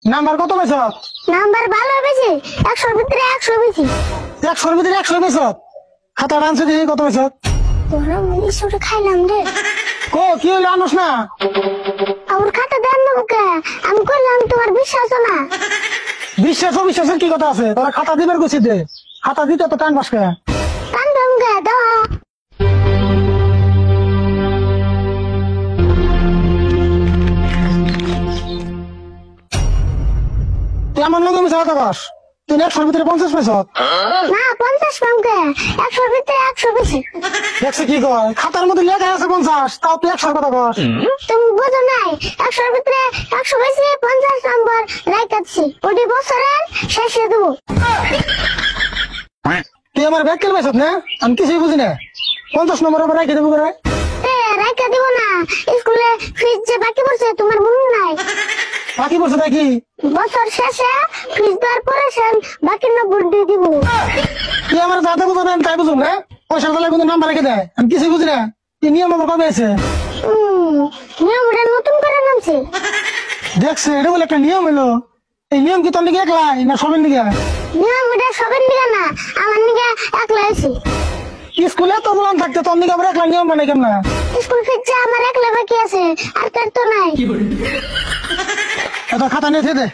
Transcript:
Number কত পেয়েছ? Number ভালো বেশি, 100-র ভিতরে 100 বেশি। 100-র ভিতরে 100 পেয়েছ? খাতা আনছে দেখি কত পেয়েছ? গরম ইসুটা খাইলাম রে। কি হইলো আনস না? আমার খাতা দেন না ওকে, আমি কইলাম তোমার বিশ্বাস না। বিশ্বাসের কি কথা আছে? তোরা খাতা দিবার গুছি দে, খাতা দিতে তো টান বাসকে। কান্দম গে দাও। তুই আমার লোক মিশা কথা কস? তুই 100-র ভিতরে 50 পেয়েছ? না 50 পামকে, 100-র ভিতরে 100 বেশি। দেখছি কি কয়, খাতার মধ্যে লেখা আছে 50, তাও তুই 100-র কথা কস? তুমি বোঝো নাই, 100-র ভিতরে 100 বেশি 50 নম্বর রাইতাছি, ওটি বছরের শেষে দেবো। তুই আমার ব্যাগ কেন পেয়েছ না? আমি কিছুই বুঝি না। 50 নম্বর উপর রেখে দেবো করে। রাইকা দিব না, স্কুলে ফিজ যে বাকি পড়ছে তোমার মনে নাই? বাকি বলছে দেখি বছর শেষে ফিজ দেওয়ার পরে সেন বাকি নম্বর দিয়ে দিব। তুই আমার যাতে বুঝো না আমি তাই বুঝুন না। পয়সা তাহলে কিন্তু নাম্বার রেখে দেয়, আমি কিছুই বুঝি না। কি নিয়ম আমার কবে আছে? নিয়মটা নতুন করে নামছে। দেখছে এটা বলে একটা নিয়ম এলো। এই নিয়ম কি তোর দিকে একলাই না সবের দিকে? নিয়মটা সবের দিকে না, আমার দিকে একলা আছে। স্কুলে তো বললাম থাকতে তোর দিকে আবার একলা নিয়ম বানাই কেন না? স্কুল ফিজ যে আমার একলা বাকি আছে, আর কার তো নাই। এটা খাতা নিয়ে দে।